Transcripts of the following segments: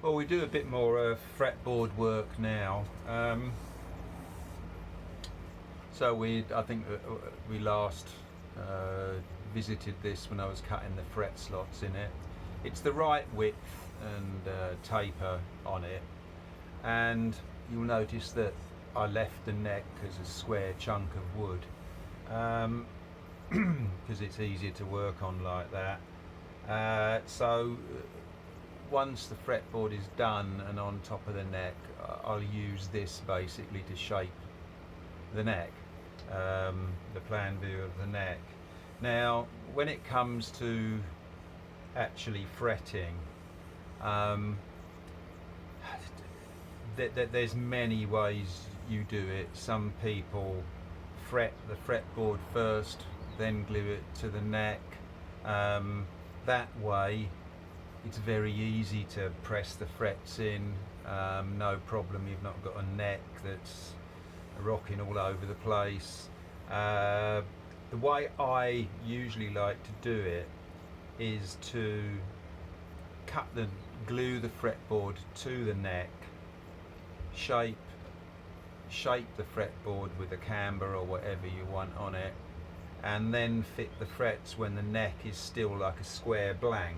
Well, we do a bit more fretboard work now. I think we last visited this when I was cutting the fret slots in it. It's the right width and taper on it, and you'll notice that I left the neck as a square chunk of wood because it's easier to work on like that. Once the fretboard is done and on top of the neck, I'll use this basically to shape the neck, the plan view of the neck. Now, when it comes to actually fretting, there's many ways you do it. Some people fret the fretboard first, then glue it to the neck. That way it's very easy to press the frets in, no problem. You've not got a neck that's rocking all over the place. The way I usually like to do it is to glue the fretboard to the neck, shape the fretboard with a camber or whatever you want on it, and then fit the frets when the neck is still like a square blank.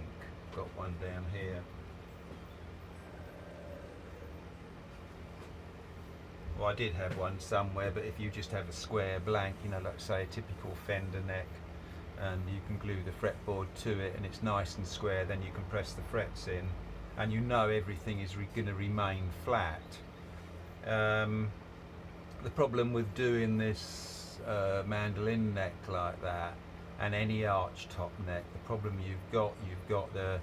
Got one down here. Well, I did have one somewhere, but if you just have a square blank, you know, like say a typical Fender neck, and you can glue the fretboard to it and it's nice and square, then you can press the frets in and you know everything is going to remain flat. The problem with doing this mandolin neck like that, and any arch top neck, the problem you've got the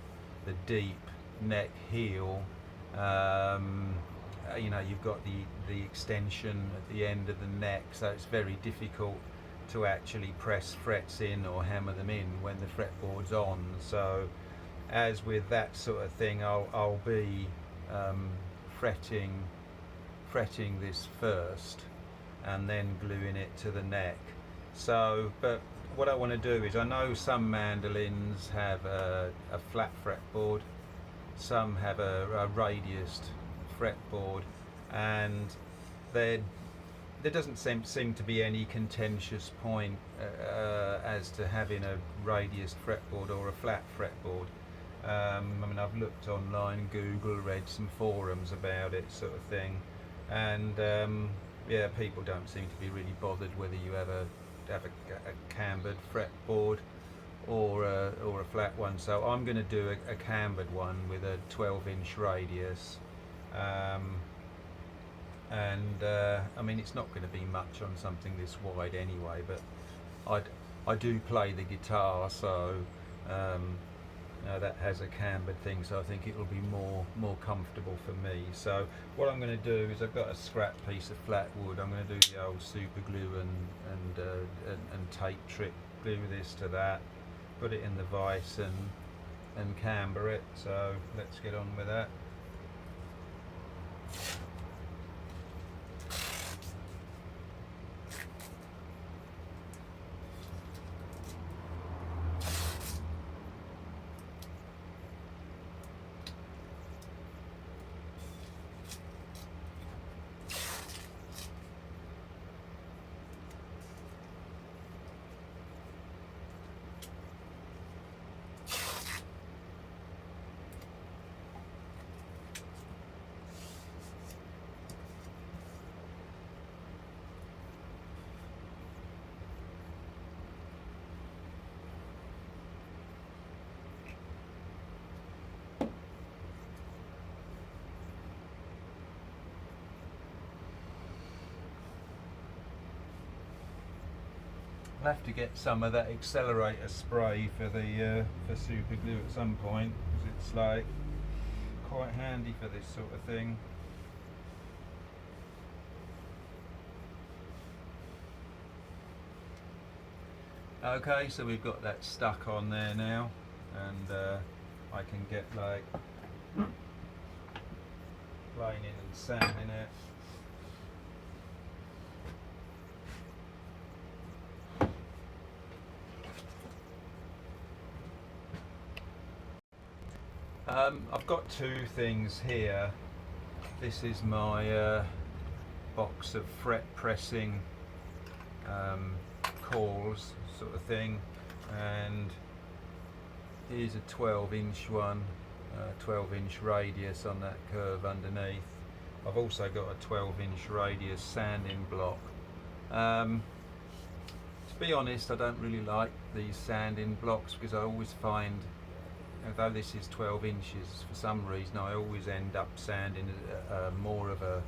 deep neck heel. You know, you've got the extension at the end of the neck, so it's very difficult to actually press frets in or hammer them in when the fretboard's on. So as with that sort of thing, I'll be fretting this first and then gluing it to the neck. So, but what I want to do is, I know some mandolins have a flat fretboard, some have a radiused fretboard, and there doesn't seem to be any contentious point as to having a radiused fretboard or a flat fretboard. I mean, I've looked online, Google, read some forums about it, sort of thing, and yeah, people don't seem to be really bothered whether you have a cambered fretboard or a flat one. So I'm going to do a cambered one with a 12-inch radius, and I mean, it's not going to be much on something this wide anyway, but I do play the guitar, so that has a cambered thing, so I think it will be more comfortable for me. So what I'm going to do is, I've got a scrap piece of flat wood. I'm going to do the old super glue and tape trick, glue this to that, put it in the vise and camber it. So let's get on with that. I'll have to get some of that accelerator spray for the for super glue at some point, because it's like quite handy for this sort of thing. Okay, so we've got that stuck on there now, and I can get like planing and sanding it. I've got two things here. This is my box of fret pressing cauls sort of thing, and here's a 12-inch one, 12-inch radius on that curve underneath. I've also got a 12-inch radius sanding block. To be honest, I don't really like these sanding blocks because I always find, although this is 12 inches, for some reason I always end up sanding more of a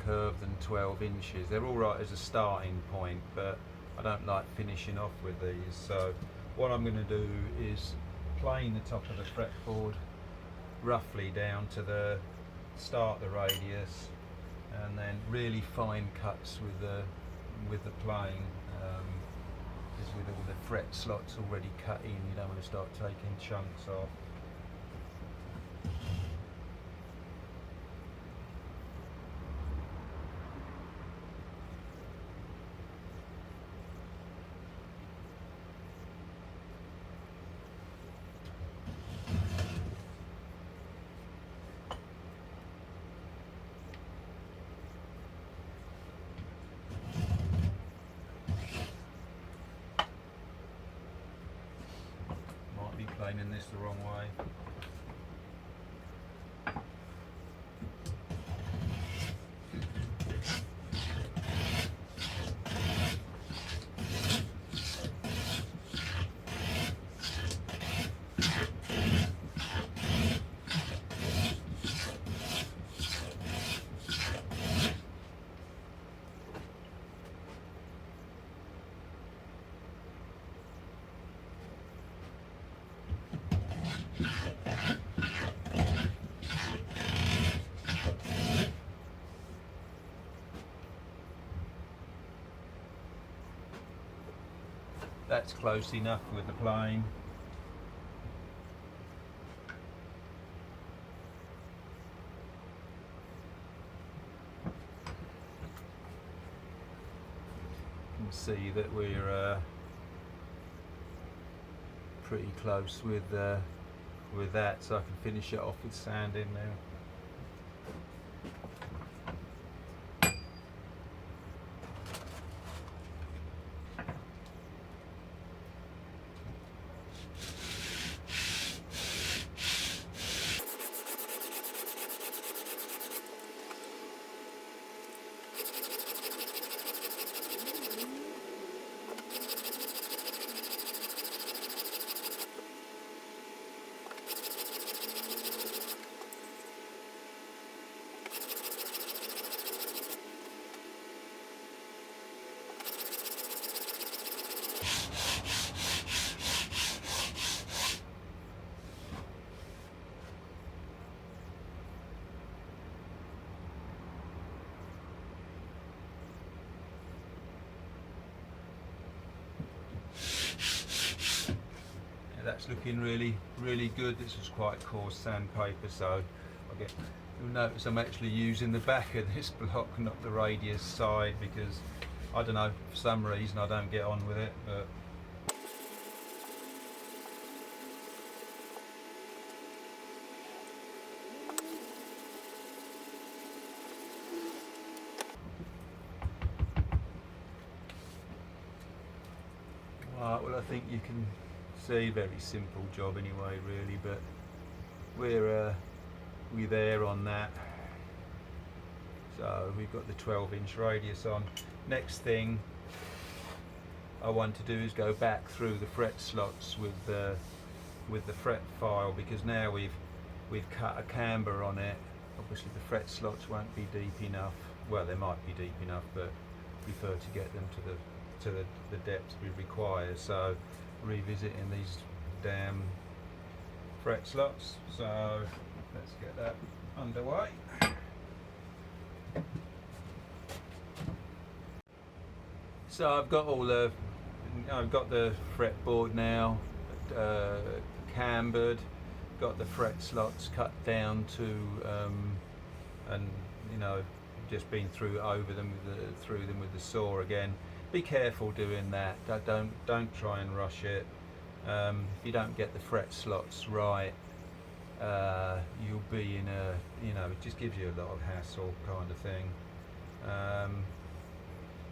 curve than 12 inches. They're all right as a starting point, but I don't like finishing off with these. So what I'm going to do is plane the top of the fretboard roughly down to the start the radius, and then really fine cuts with the plane. Because with all the fret slots already cut in, you don't want to start taking chunks off. Planing this the wrong way. That's close enough with the plane. You can see that we're pretty close with that, so I can finish it off with sanding now. That's looking really good. This is quite coarse sandpaper, so you'll notice I'm actually using the back of this block, not the radius side, because I don't know, for some reason I don't get on with it. But right, well, I think you can see, very simple job anyway, really, but we're there on that. So we've got the 12-inch radius on. Next thing I want to do is go back through the fret slots with the fret file, because now we've cut a camber on it. Obviously the fret slots won't be deep enough. Well, they might be deep enough, but prefer to get them to the depth we require. So revisiting these damn fret slots, so let's get that underway. So I've got the fretboard now cambered, got the fret slots cut down to and just been through them with the saw again. Be careful doing that. Don't try and rush it. If you don't get the fret slots right, you'll be in a, it just gives you a lot of hassle kind of thing.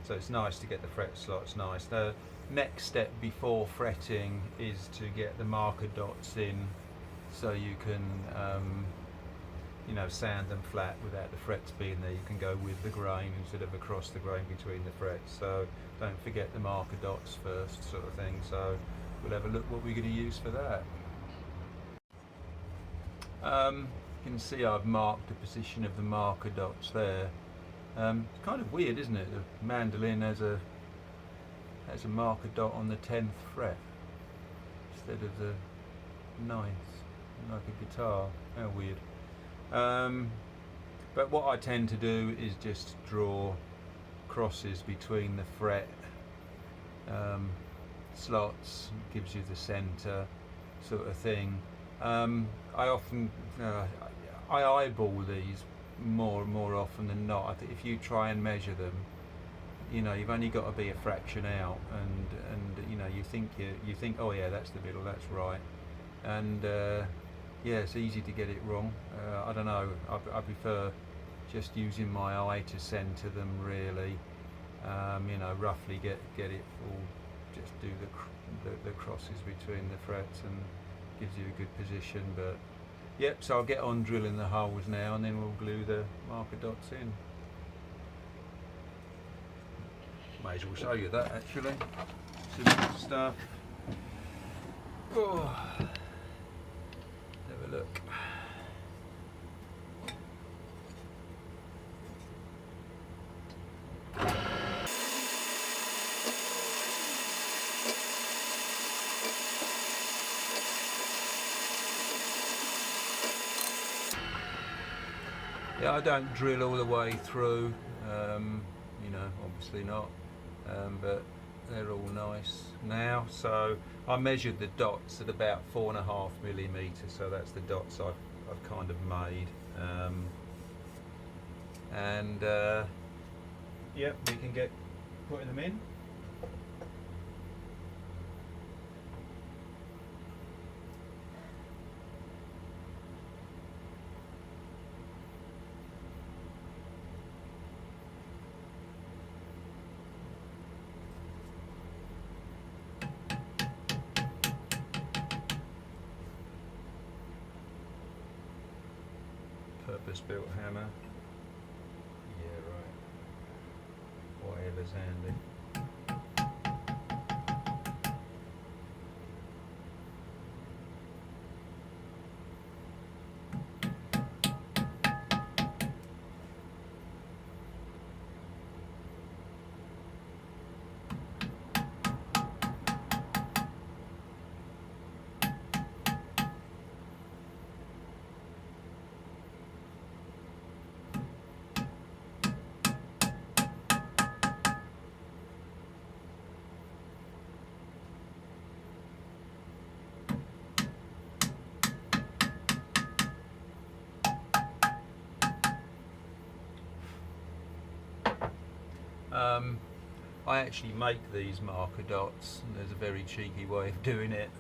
So it's nice to get the fret slots nice. The next step before fretting is to get the marker dots in, so you can sand them flat without the frets being there. You can go with the grain instead of across the grain between the frets. So don't forget the marker dots first, sort of thing. So we'll have a look what we're going to use for that. You can see I've marked the position of the marker dots there. It's kind of weird, isn't it? The mandolin has a marker dot on the 10th fret instead of the 9th, like a guitar. How weird. But what I tend to do is just draw crosses between the fret slots, gives you the center sort of thing. I often I eyeball these more often than not. I think if you try and measure them, you've only got to be a fraction out, and you think oh yeah, that's the middle, that's right, and yeah, it's easy to get it wrong. I don't know, I prefer just using my eye to center them really. Roughly get it all, just do the crosses between the frets, and gives you a good position. But yep, so I'll get on drilling the holes now, and then we'll glue the marker dots in. May as well show you that actually. Simple stuff. Oh, have a look. Yeah, I don't drill all the way through, obviously not, but they're all nice now. So I measured the dots at about 4.5 millimeters, so that's the dots I've kind of made, yeah, we can get putting them in. Purpose-built hammer. Yeah, right. Whatever's handy. I actually make these marker dots, and there's a very cheeky way of doing it.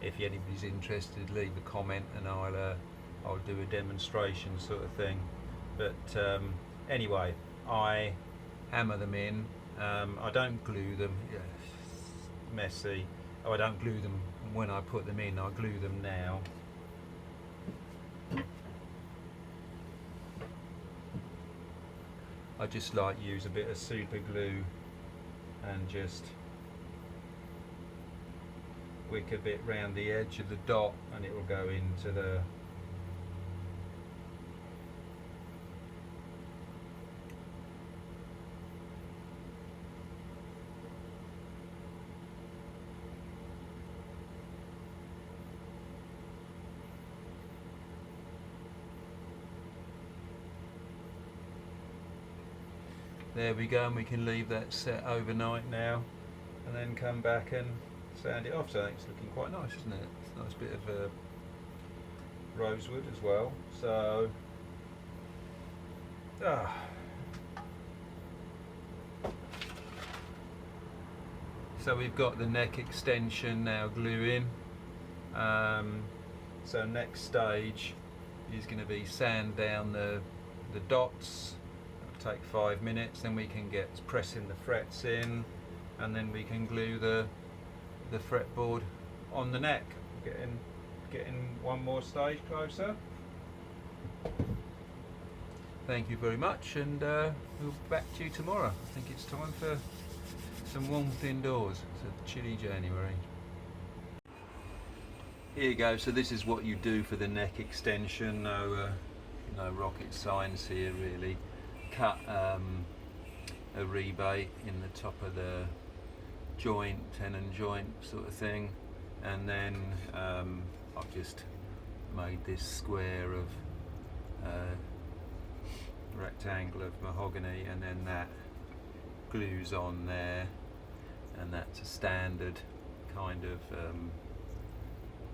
If anybody's interested, leave a comment and I'll do a demonstration sort of thing. But anyway, I hammer them in. I don't glue them. Yeah, messy. Oh, I don't glue them when I put them in. I glue them now. I just like use a bit of super glue and just wick a bit round the edge of the dot, and it will go into the there we go, and we can leave that set overnight now and then come back and sand it off. So I think it's looking quite nice, isn't it? It's a nice bit of rosewood as well. So so we've got the neck extension now gluing. So next stage is going to be sand down the dots. It'll take 5 minutes, then we can get pressing the frets in, and then we can glue the fretboard on the neck. Getting one more stage closer. Thank you very much, and we'll be back to you tomorrow. I think it's time for some warmth indoors. It's a chilly January. Here you go. So this is what you do for the neck extension. No rocket science here really. Cut a rebate in the top of the joint, tenon joint sort of thing, and then I've just made this square of rectangle of mahogany, and then that glues on there, and that's a standard kind of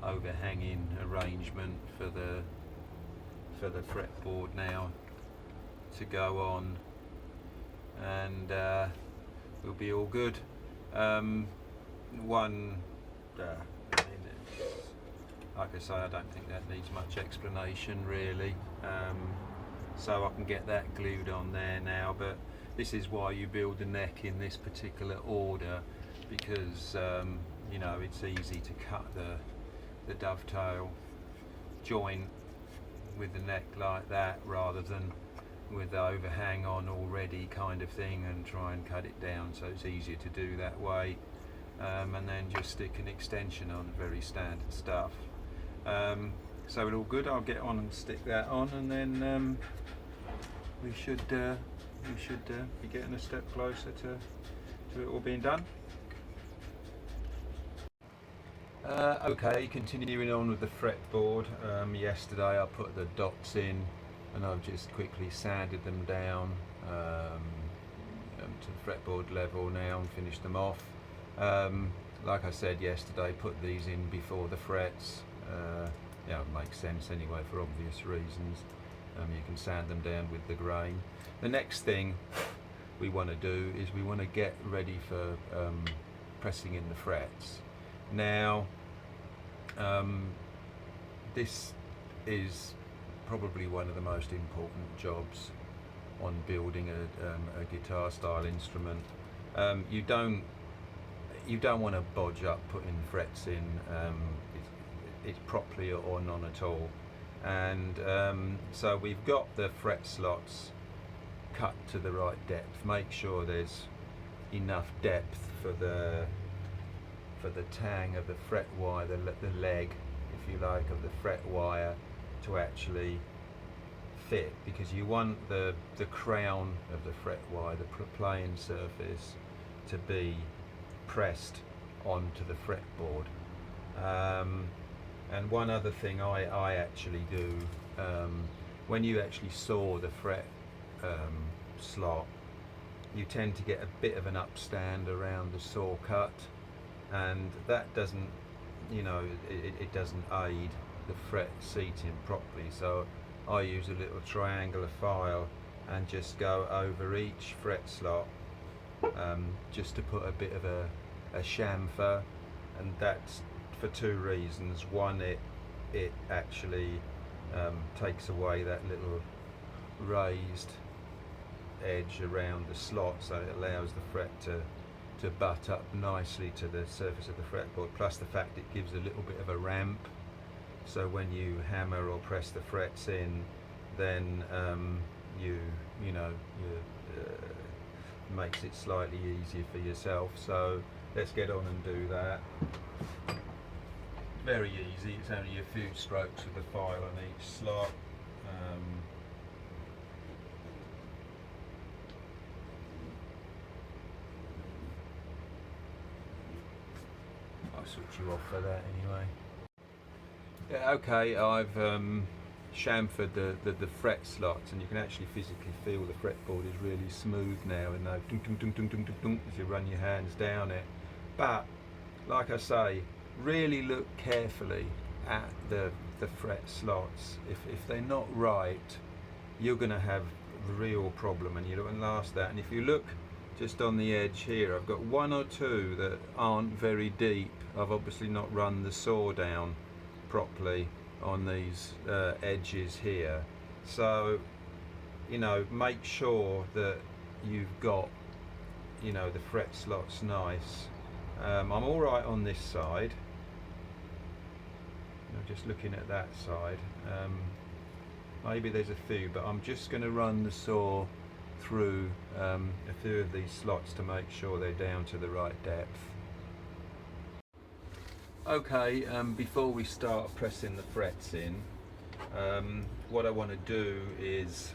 overhanging arrangement for the fretboard now to go on, and we'll be all good. Like I say, I don't think that needs much explanation really, so I can get that glued on there now. But this is why you build the neck in this particular order, because you know, it's easy to cut the dovetail joint with the neck like that, rather than with the overhang on already kind of thing, and try and cut it down. So it's easier to do that way, and then just stick an extension on, very standard stuff. So it's all good. I'll get on and stick that on, and then we should be getting a step closer to it all being done. Okay, continuing on with the fretboard. Yesterday I put the dots in, and I've just quickly sanded them down to the fretboard level now and finished them off. Like I said yesterday, put these in before the frets. Yeah, it makes sense anyway for obvious reasons. You can sand them down with the grain. The next thing we want to do is we want to get ready for pressing in the frets. Now, this is probably one of the most important jobs on building a guitar style instrument. You don't want to bodge up putting frets in it's properly or none at all. And so we've got the fret slots cut to the right depth. Make sure there's enough depth for the tang of the fret wire, the leg, if you like, of the fret wire to actually fit, because you want the crown of the fret wire, the playing surface, to be pressed onto the fretboard. And one other thing I actually do, when you actually saw the fret slot, you tend to get a bit of an upstand around the saw cut, and that doesn't, you know, it doesn't aid the fret seating properly. So I use a little triangular file and just go over each fret slot, just to put a bit of a chamfer, and that's for two reasons. One, it actually takes away that little raised edge around the slot, so it allows the fret to butt up nicely to the surface of the fretboard, plus the fact it gives a little bit of a ramp, so when you hammer or press the frets in, then you makes it slightly easier for yourself. So let's get on and do that. Very easy, it's only a few strokes with the file on each slot. I'll switch you off for that anyway. Yeah, okay, I've chamfered the fret slots, and you can actually physically feel the fretboard is really smooth now, and dunk, dunk, dunk, dunk, dunk, dunk, dunk, as you run your hands down it. But like I say, really look carefully at the fret slots. If they're not right, you're going to have a real problem, and you don't last that. And if you look just on the edge here, I've got one or two that aren't very deep. I've obviously not run the saw down properly, on these edges here. So, you know, make sure that you've got, you know, the fret slots nice. I'm all right on this side. Just looking at that side. Maybe there's a few, but I'm just going to run the saw through a few of these slots to make sure they're down to the right depth. Okay, before we start pressing the frets in, what I want to do is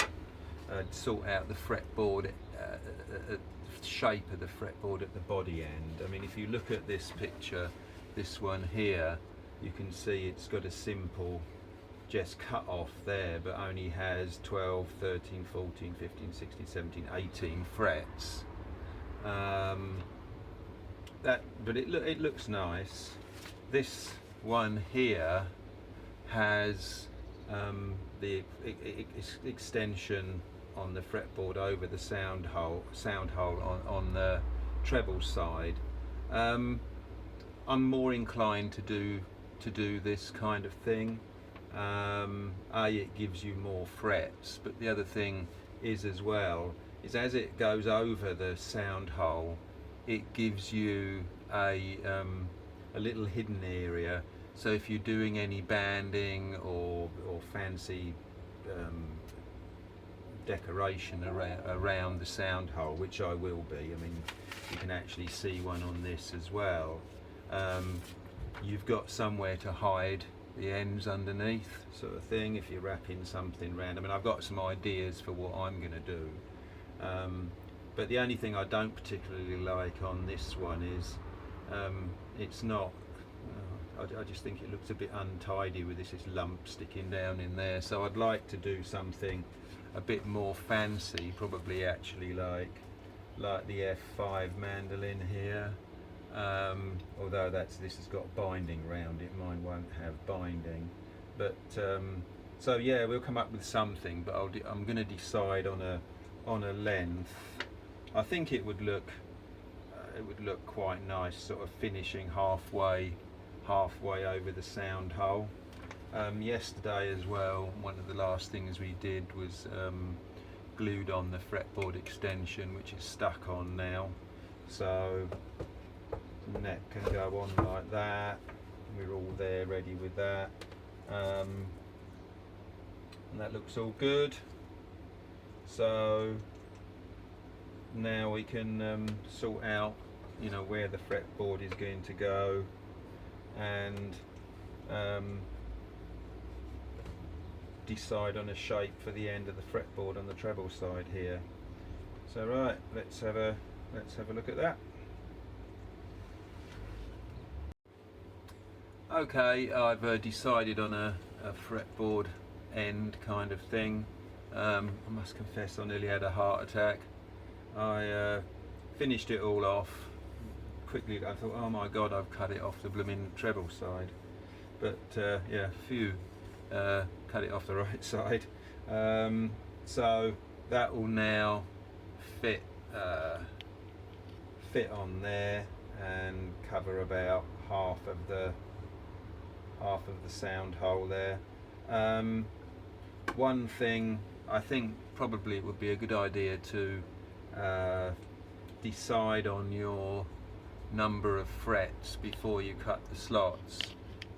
sort out the fretboard, shape of the fretboard at the body end. I mean, if you look at this picture, this one here, you can see it's got a simple just cut off there, but only has 12, 13, 14, 15, 16, 17, 18 frets. But it looks nice. This one here has the extension on the fretboard over the sound hole on the treble side. I'm more inclined to do this kind of thing. It gives you more frets, but the other thing is as well is as it goes over the sound hole, it gives you a little hidden area. So if you're doing any banding or fancy decoration around the sound hole, which I will be, I mean, you can actually see one on this as well. You've got somewhere to hide the ends underneath, sort of thing, if you're wrapping something round. I mean, I've got some ideas for what I'm going to do, but the only thing I don't particularly like on this one is it's not, I just think it looks a bit untidy with this lump sticking down in there. So I'd like to do something a bit more fancy, probably actually like the F5 mandolin here. Although this has got binding round it, mine won't have binding. But so yeah, we'll come up with something. But I'm going to decide on a length. I think it would look quite nice, sort of finishing halfway over the sound hole. Yesterday as well, one of the last things we did was glued on the fretboard extension, which is stuck on now. So the neck can go on like that. We're all there ready with that, and that looks all good. So now we can sort out, you know, where the fretboard is going to go, and decide on a shape for the end of the fretboard on the treble side here. So right, let's have a look at that. Okay, I've decided on a fretboard end kind of thing. I must confess I nearly had a heart attack. I finished it all off quickly. I thought, oh my god, I've cut it off the blooming treble side. But yeah, phew, cut it off the right side. So that will now fit on there and cover about half of the sound hole there. One thing, I think probably it would be a good idea to decide on your number of frets before you cut the slots.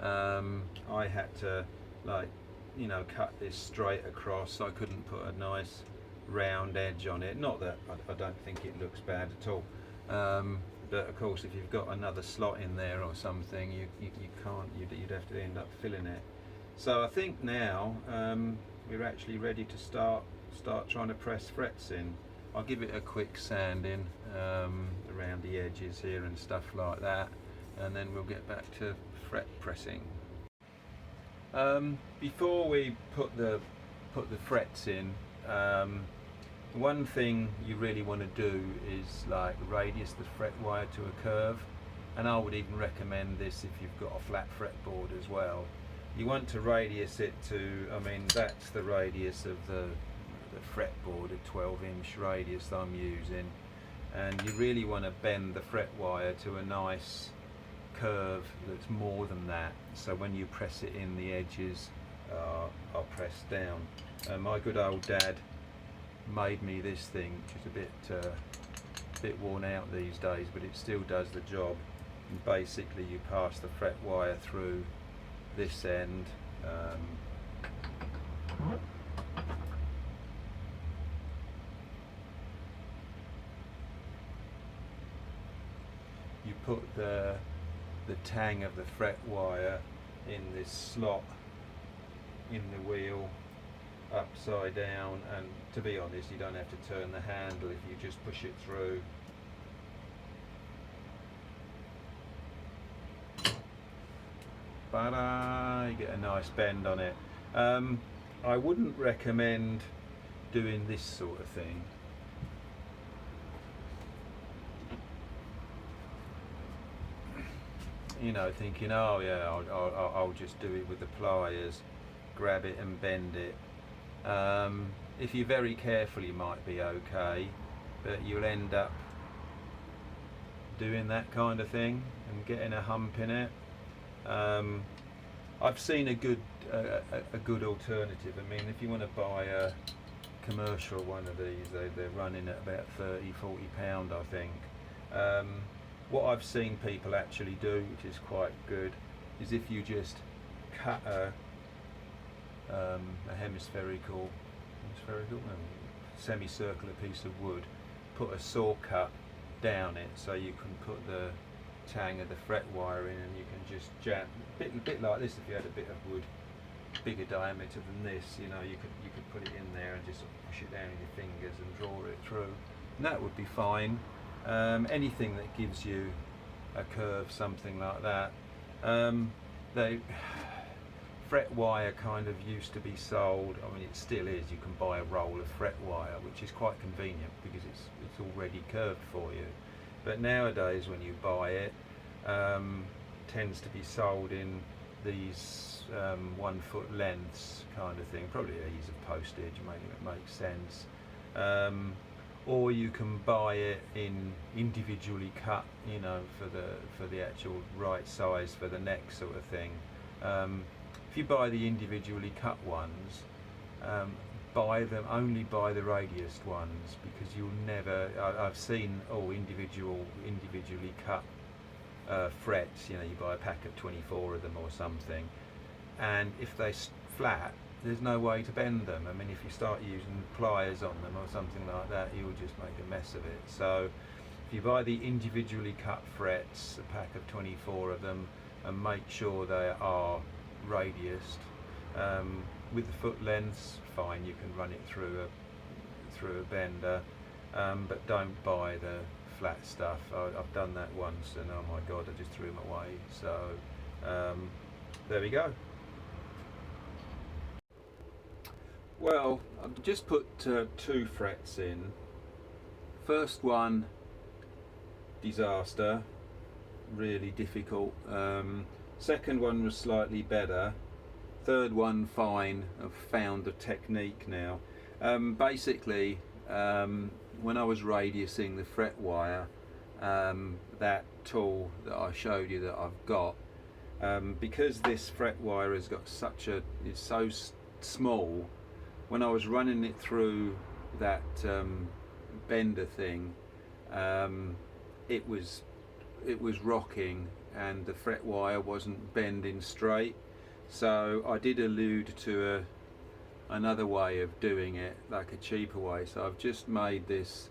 I had to, like, you know, cut this straight across, so I couldn't put a nice round edge on it. Not that I don't think it looks bad at all, but of course if you've got another slot in there or something, you can't, you'd have to end up filling it. So I think now we're actually ready to start trying to press frets in. I'll give it a quick sanding around the edges here and stuff like that, and then we'll get back to fret pressing. Before we put the frets in, one thing you really want to do is like radius the fret wire to a curve, and I would even recommend this if you've got a flat fretboard as well. You want to radius it to, I mean, that's the radius of the fretboard, a 12-inch radius that I'm using, and you really want to bend the fret wire to a nice curve that's more than that, so when you press it in, the edges are pressed down. My good old dad made me this thing, which is a bit worn out these days, but it still does the job. And basically you pass the fret wire through this end, you put the tang of the fret wire in this slot in the wheel upside down, and to be honest you don't have to turn the handle if you just push it through. But you get a nice bend on it. I wouldn't recommend doing this sort of thing. You know, thinking, oh yeah, I'll just do it with the pliers, grab it and bend it. If you're very careful you might be okay, but you'll end up doing that kind of thing and getting a hump in it. I've seen a good alternative. I mean, if you want to buy a commercial one of these, they're running at about £30–40, I think. What I've seen people actually do, which is quite good, is if you just cut a semicircular piece of wood, put a saw cut down it so you can put the tang of the fret wire in, and you can just jam a bit like this. If you had a bit of wood bigger diameter than this, you know, you could put it in there and just sort of push it down with your fingers and draw it through, and that would be fine. Anything that gives you a curve, something like that. Fret wire kind of used to be sold, I mean it still is, you can buy a roll of fret wire, which is quite convenient because it's already curved for you. But nowadays when you buy it, tends to be sold in these 1 foot lengths kind of thing, probably ease of postage, maybe it makes sense. Or you can buy it in individually cut, you know, for the actual right size for the neck sort of thing. If you buy the individually cut ones, only buy the radiused ones, because you'll never. I've seen individually cut frets. You know, you buy a pack of 24 of them or something, and if they're flat, there's no way to bend them. I mean, if you start using pliers on them or something like that, you'll just make a mess of it. So if you buy the individually cut frets, a pack of 24 of them, and make sure they are radiused. With the foot lengths, fine, you can run it through a bender, but don't buy the flat stuff. I've done that once, and oh my god, I just threw them away. So there we go. Well, I've just put 2 frets in. First one, disaster, really difficult. Second one was slightly better. Third one, fine. I've found the technique now. Basically, when I was radiusing the fret wire, that tool that I showed you that I've got, because this fret wire has got it's so small, when I was running it through that bender thing, it was rocking and the fret wire wasn't bending straight. So I did allude to another way of doing it, like a cheaper way. So I've just made this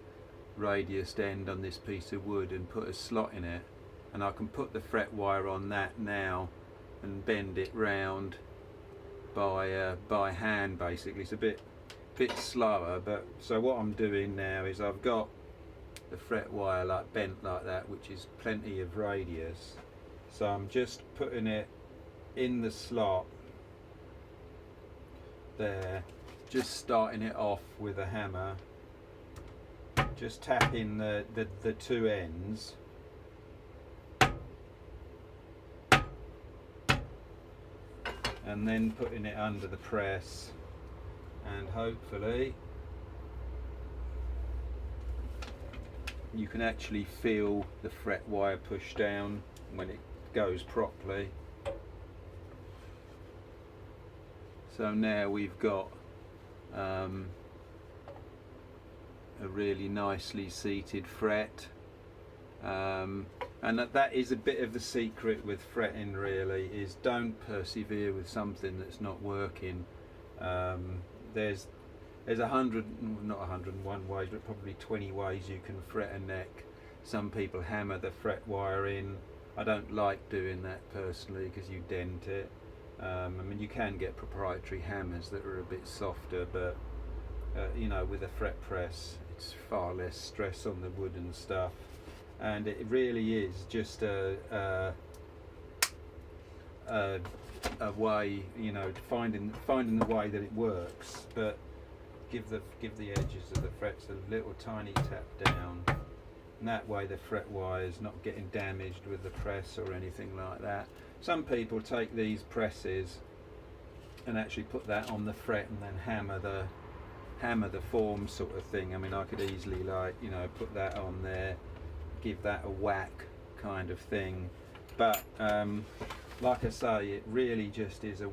radiused end on this piece of wood and put a slot in it, and I can put the fret wire on that now and bend it round by hand. Basically it's a bit slower, but so what I'm doing now is I've got the fret wire like bent like that, which is plenty of radius, so I'm just putting it in the slot there, just starting it off with a hammer, just tapping the 2 ends, and then putting it under the press, and hopefully you can actually feel the fret wire push down when it goes properly. So now we've got a really nicely seated fret, and that is a bit of the secret with fretting, really, is don't persevere with something that's not working. There's 101 ways, but probably 20 ways you can fret a neck. Some people hammer the fret wire in. I don't like doing that personally because you dent it. I mean, you can get proprietary hammers that are a bit softer, but you know, with a fret press it's far less stress on the wood and stuff, and it really is just a way, you know, finding the way that it works. But give the edges of the frets a little tiny tap down, and that way the fret wire is not getting damaged with the press or anything like that. Some people take these presses and actually put that on the fret and then hammer the form sort of thing. I mean, I could easily, like, you know, put that on there, give that a whack kind of thing, but like I say, it really just is a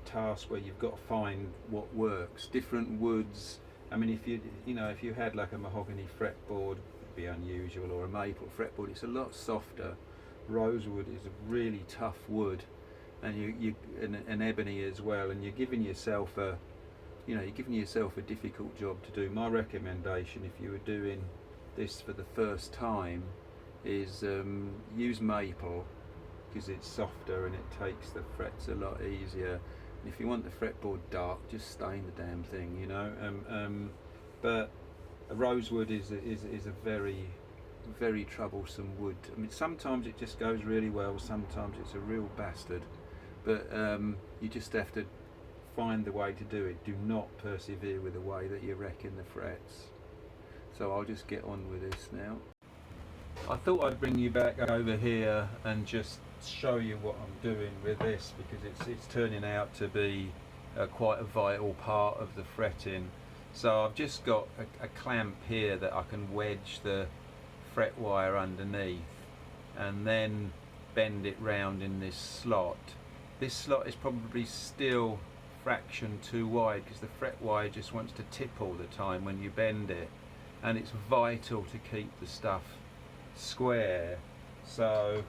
task where you've got to find what works. Different woods. I mean, if you had like a mahogany fretboard, it'd be unusual, or a maple fretboard. It's a lot softer. Rosewood is a really tough wood, and and ebony as well. And you're giving yourself a difficult job to do. My recommendation, if you were doing this for the first time, is use maple, because it's softer and it takes the frets a lot easier. And if you want the fretboard dark, just stain the damn thing, you know. But a rosewood is a very, very troublesome wood. I mean, sometimes it just goes really well, sometimes it's a real bastard, but you just have to find the way to do it. Do not persevere with the way that you're wrecking the frets. So I'll just get on with this now. I thought I'd bring you back over here and just show you what I'm doing with this, because it's turning out to be quite a vital part of the fretting. So I've just got a clamp here that I can wedge the fret wire underneath and then bend it round in this slot. This slot is probably still fraction too wide because the fret wire just wants to tip all the time when you bend it, and it's vital to keep the stuff square. So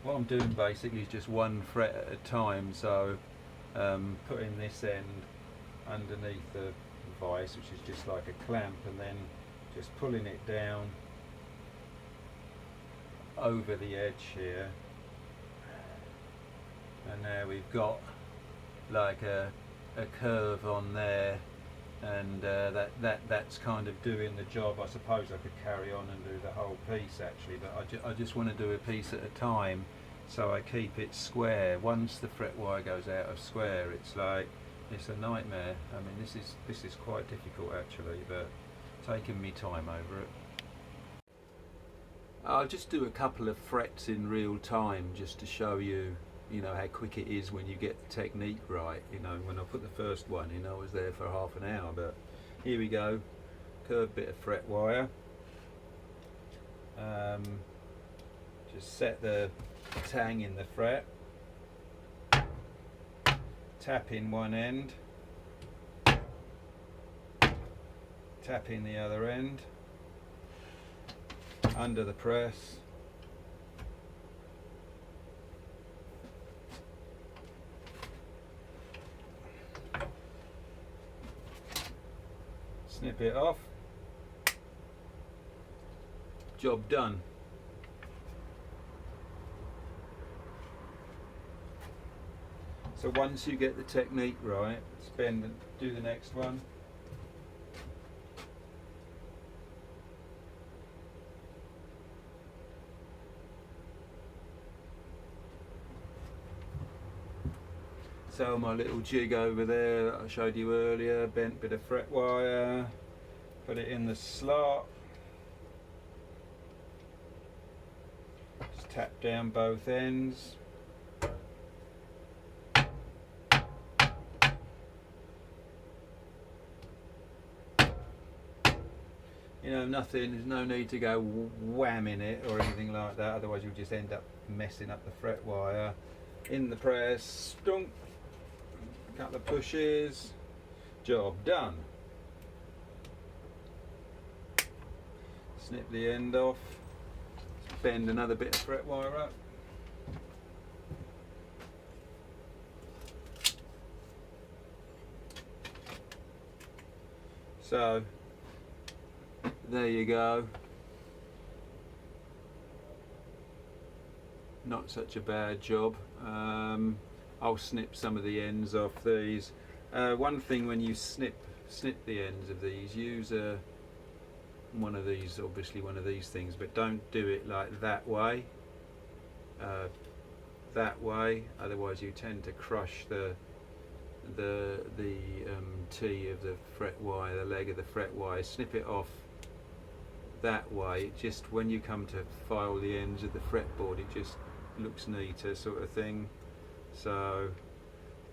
what I'm doing basically is just one fret at a time. So putting this end underneath the vise, which is just like a clamp, and then just pulling it down over the edge here, and now we've got like a curve on there, and that's kind of doing the job. I suppose I could carry on and do the whole piece actually, but I just want to do a piece at a time, so I keep it square. Once the fret wire goes out of square, it's a nightmare. I mean, this is quite difficult actually, but taking me time over it. I'll just do a couple of frets in real time just to show you, you know, how quick it is when you get the technique right. You know, when I put the first one in, I was there for half an hour, but here we go. Curved bit of fret wire. Just set the tang in the fret. Tap in one end, tap in the other end, under the press, snip it off, job done. So once you get the technique right, bend and do the next one. So my little jig over there that I showed you earlier, bent bit of fret wire, put it in the slot, just tap down both ends. You know, nothing, there's no need to go whamming it or anything like that, otherwise you'll just end up messing up the fret wire. In the press, stunk, couple of pushes, job done. Snip the end off, bend another bit of fret wire up. So there you go. Not such a bad job. I'll snip some of the ends off these. One thing when you snip the ends of these, use one of these, obviously one of these things, but don't do it like that way. Otherwise you tend to crush the T of the fret wire, the leg of the fret wire. Snip it off that way. Just when you come to file the ends of the fretboard, it just looks neater, sort of thing. So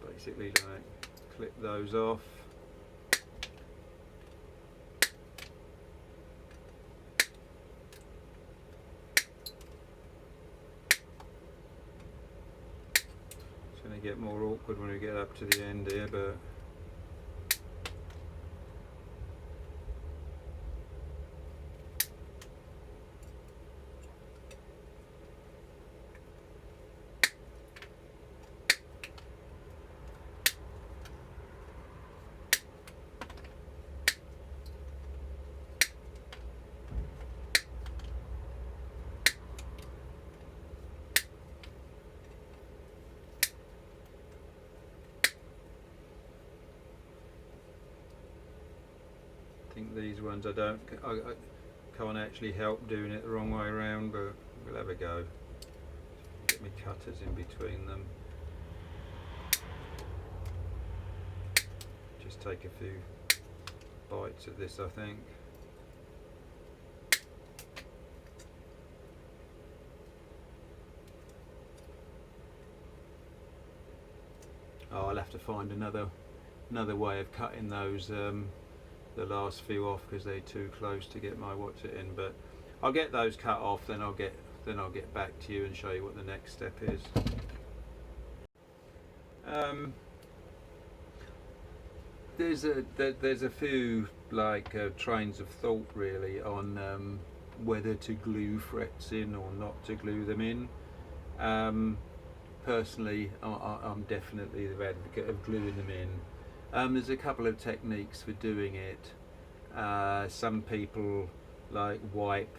basically, like, clip those off. It's going to get more awkward when we get up to the end here, but I think these ones I can't actually help doing it the wrong way around, but we'll have a go. Get my cutters in between them. Just take a few bites at this, I think. Oh, I'll have to find another way of cutting those the last few off, because they're too close to get my what's it in. But I'll get those cut off, then I'll get back to you and show you what the next step is. There's a few trains of thought really on whether to glue frets in or not to glue them in. Personally, I'm definitely the advocate of gluing them in. There's a couple of techniques for doing it. Some people wipe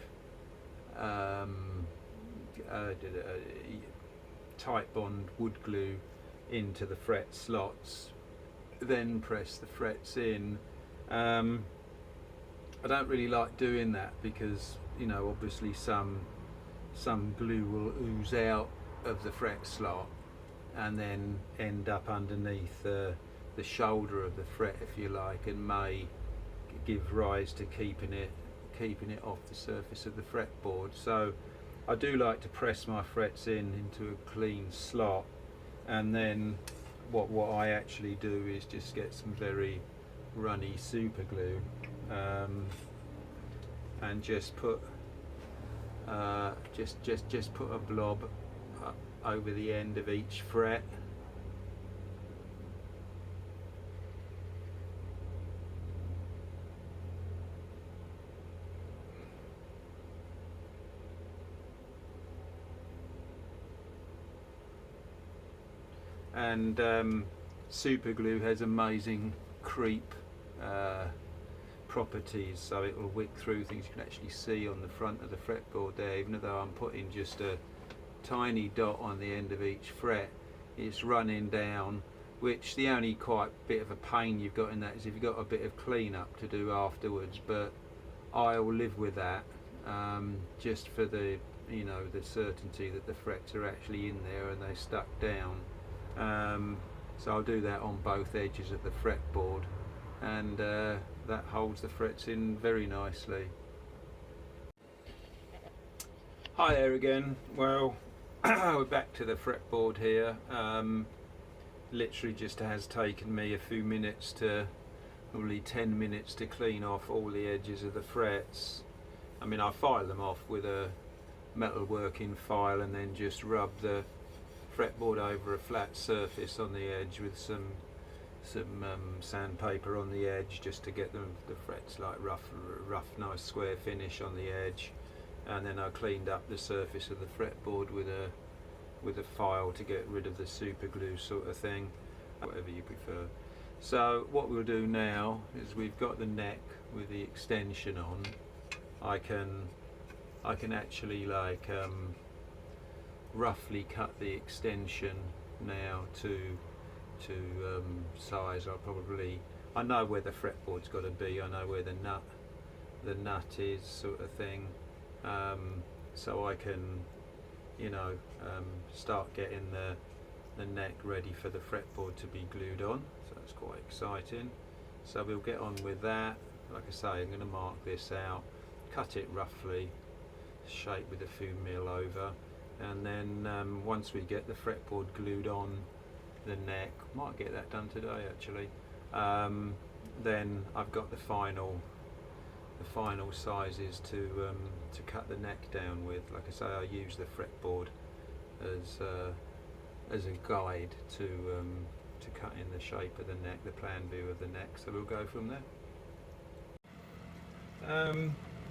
tight bond wood glue into the fret slots, then press the frets in. I don't really like doing that because, you know, obviously some glue will ooze out of the fret slot and then end up underneath the shoulder of the fret, if you like, and may give rise to keeping it off the surface of the fretboard. So I do like to press my frets into a clean slot, and then what I actually do is just get some very runny super glue and just put just put a blob over the end of each fret. And super glue has amazing creep properties, so it will wick through things. You can actually see on the front of the fretboard there, even though I'm putting just a tiny dot on the end of each fret, it's running down, which the only quite bit of a pain you've got in that is if you've got a bit of cleanup to do afterwards, but I'll live with that, just for the, you know, the certainty that the frets are actually in there and they're stuck down. So I'll do that on both edges of the fretboard, and that holds the frets in very nicely. Hi there again. Well, we're back to the fretboard here. Literally just has taken me a few minutes to probably 10 minutes to clean off all the edges of the frets. I mean, I file them off with a metalworking file and then just rub the fretboard over a flat surface on the edge with some sandpaper on the edge, just to get the frets like rough, nice square finish on the edge. And then I cleaned up the surface of the fretboard with a file to get rid of the super glue sort of thing, whatever you prefer. So what we'll do now is, we've got the neck with the extension on. I can actually like roughly cut the extension now to size. I know where the fretboard's got to be. I know where the nut is, sort of thing. So I can, start getting the neck ready for the fretboard to be glued on. So that's quite exciting. So we'll get on with that. Like I say, I'm going to mark this out, cut it roughly, shape with a few mil over, and then once we get the fretboard glued on the neck, might get that done today actually, then I've got the final sizes to cut the neck down with. Like I say, I use the fretboard as a guide to cut in the shape of the neck, the plan view of the neck. So we'll go from there.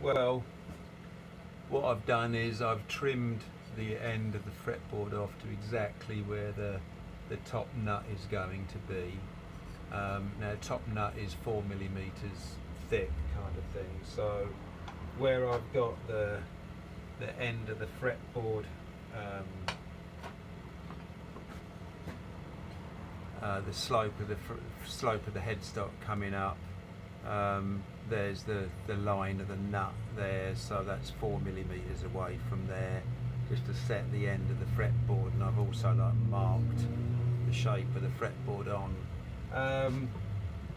Well, what I've done is I've trimmed the end of the fretboard off to exactly where the top nut is going to be. Now, top nut is 4 millimeters thick, kind of thing. So where I've got the end of the fretboard, the slope of the headstock coming up, there's the line of the nut there, so that's 4 millimeters away from there, just to set the end of the fretboard. And I've also like marked the shape of the fretboard on.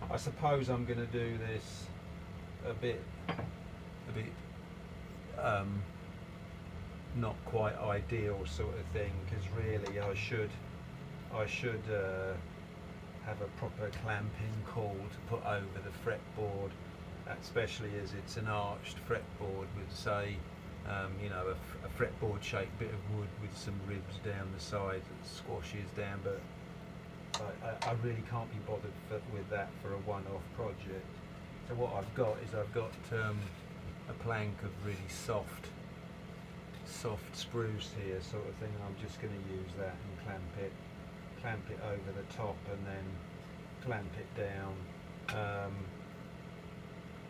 I suppose I'm going to do this a bit not quite ideal sort of thing, because really I should have a proper clamping caul to put over the fretboard, especially as it's an arched fretboard with, say, a fretboard shaped bit of wood with some ribs down the side that squashes down. But I really can't be bothered with that for a one-off project. So what I've got is a plank of really soft spruce here, sort of thing. I'm just going to use that and clamp it over the top and then clamp it down.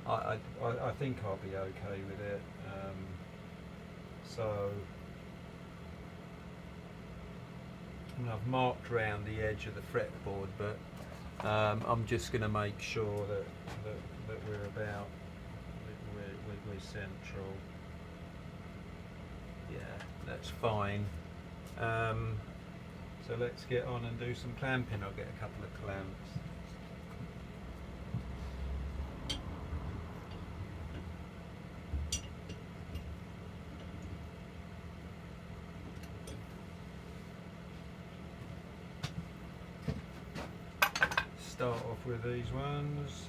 I think I'll be okay with it. So I've marked round the edge of the fretboard, but I'm just going to make sure that we're central. Yeah, that's fine. So let's get on and do some clamping. I'll get a couple of clamps. Start off with these ones.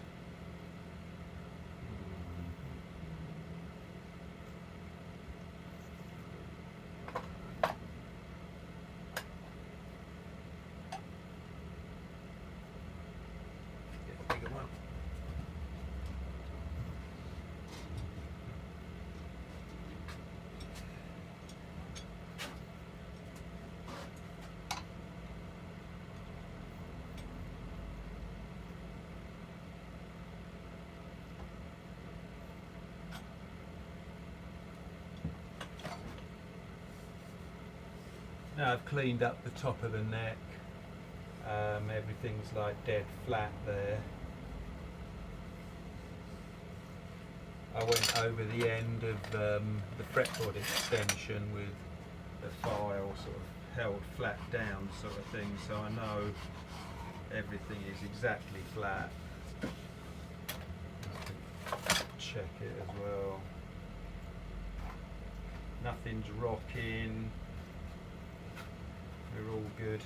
Now I've cleaned up the top of the neck, everything's like dead flat there. I went over the end of the fretboard extension with the file sort of held flat down, sort of thing, so I know everything is exactly flat. Check it as well. Nothing's rocking. We're all good.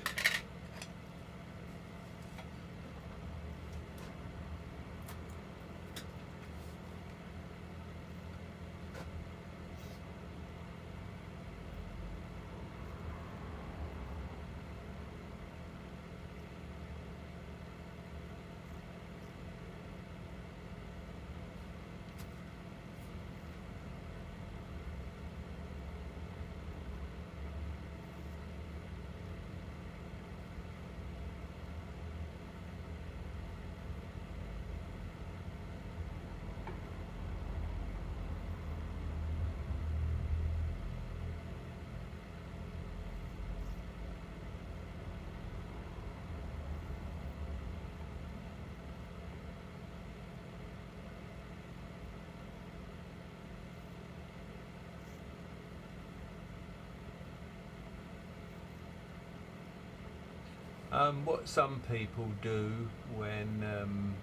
What some people do when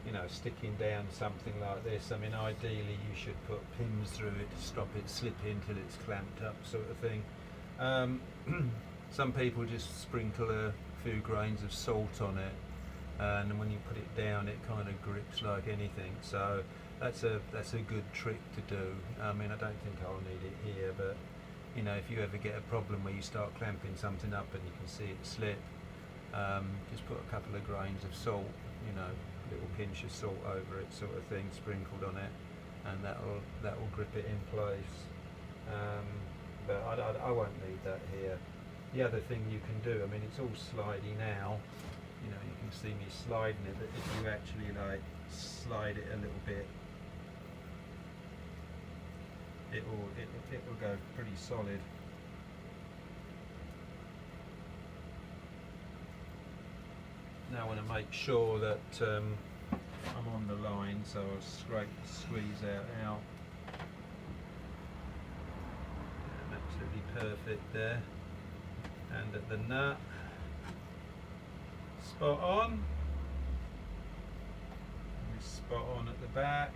you know, sticking down something like this, I mean, ideally you should put pins through it to stop it slipping till it's clamped up, sort of thing. Some people just sprinkle a few grains of salt on it, and when you put it down it kind of grips like anything, so that's a good trick to do. I mean, I don't think I'll need it here, but you know, if you ever get a problem where you start clamping something up and you can see it slip, just put a couple of grains of salt, you know, a little pinch of salt over it, sort of thing, sprinkled on it, and that'll grip it in place. But I won't need that here. The other thing you can do, I mean, it's all slidey now, you know, you can see me sliding it, but if you actually like slide it a little bit, it will go pretty solid. Now I want to make sure that I'm on the line, so I'll squeeze out. Yeah, absolutely perfect there. And at the nut, spot on. And spot on at the back.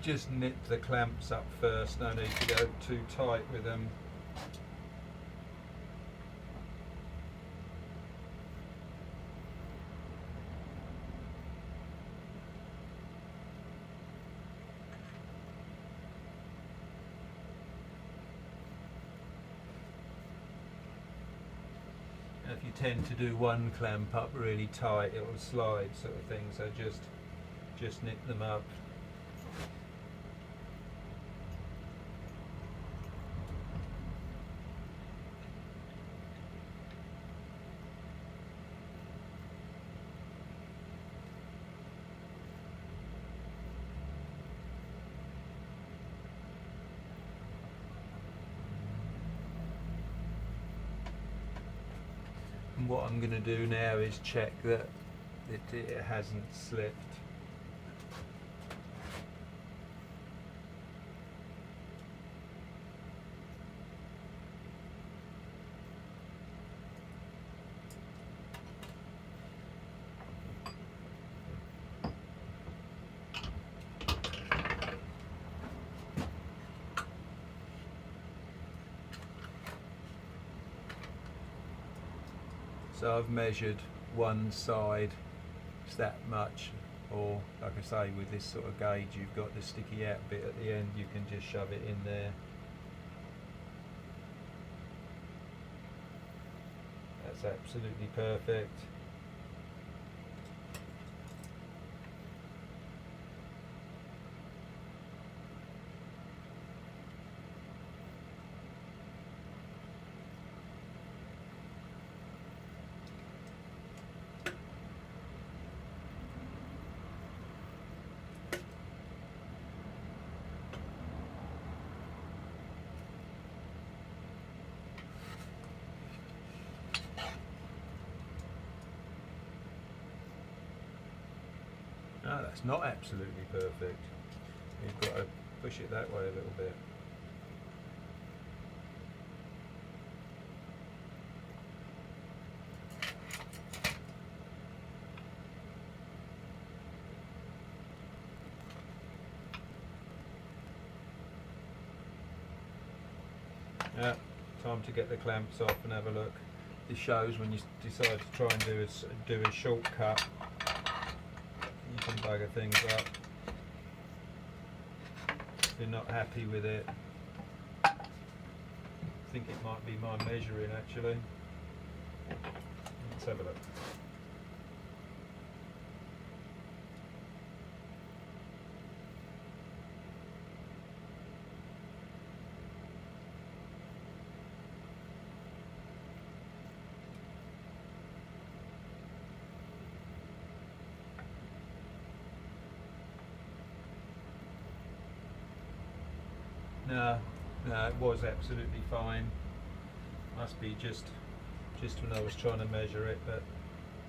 Just nip the clamps up first, no need to go too tight with them. If you tend to do one clamp up really tight, it will slide, sort of thing, so just nip them up. And what I'm going to do now is check that it hasn't slipped. So I've measured one side, it's that much, or like I say, with this sort of gauge you've got the sticky out bit at the end, you can just shove it in there. That's absolutely perfect. No, that's not absolutely perfect. You've got to push it that way a little bit. Yeah, time to get the clamps off and have a look. This shows when you decide to try and do a shortcut. You can bugger things up. you're not happy with it, I think it might be my measuring actually. Let's have a look. No, it was absolutely fine. Must be just when I was trying to measure it, but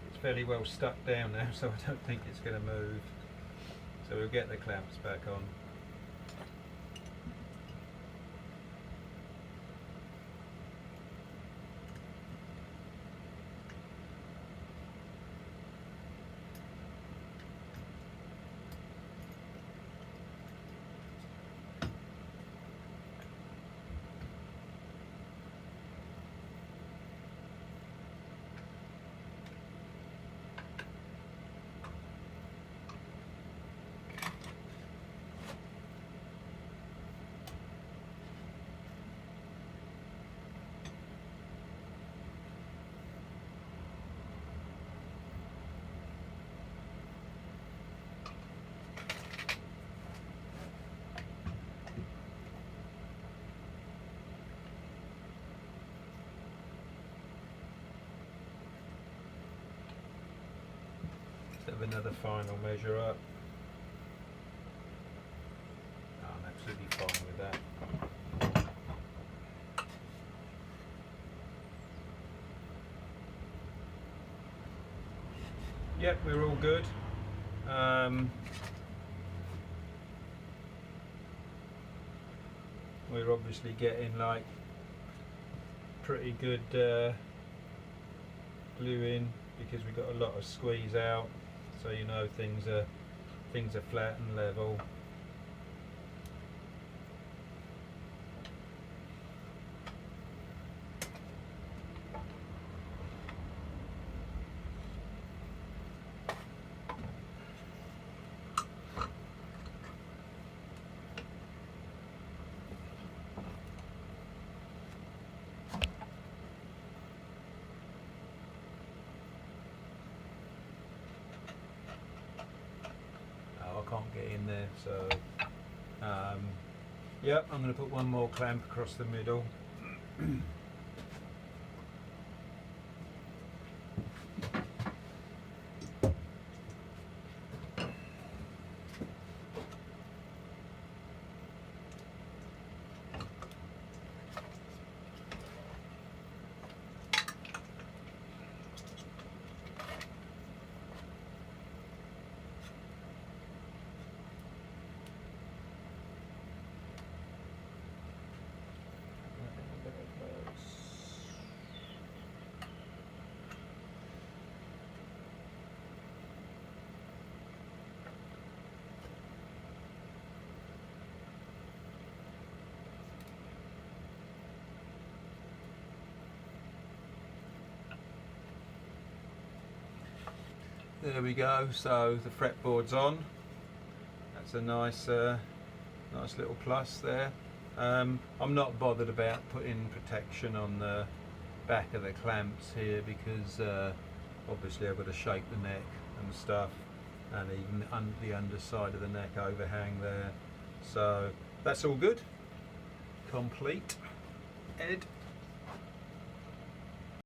it's fairly well stuck down now, so I don't think it's going to move. So we'll get the clamps back on. Let's have another final measure up. Oh, I'm absolutely fine with that. Yep, we're all good. We're obviously getting like pretty good glue in because we've got a lot of squeeze out, so you know things are flat and level. I can't get in there, so yep, I'm going to put one more clamp across the middle. There we go, so the fretboard's on. That's a nice nice little plus there. I'm not bothered about putting protection on the back of the clamps here because obviously I've got to shape the neck and stuff, and even the underside of the neck overhang there. So that's all good. Complete. Ed.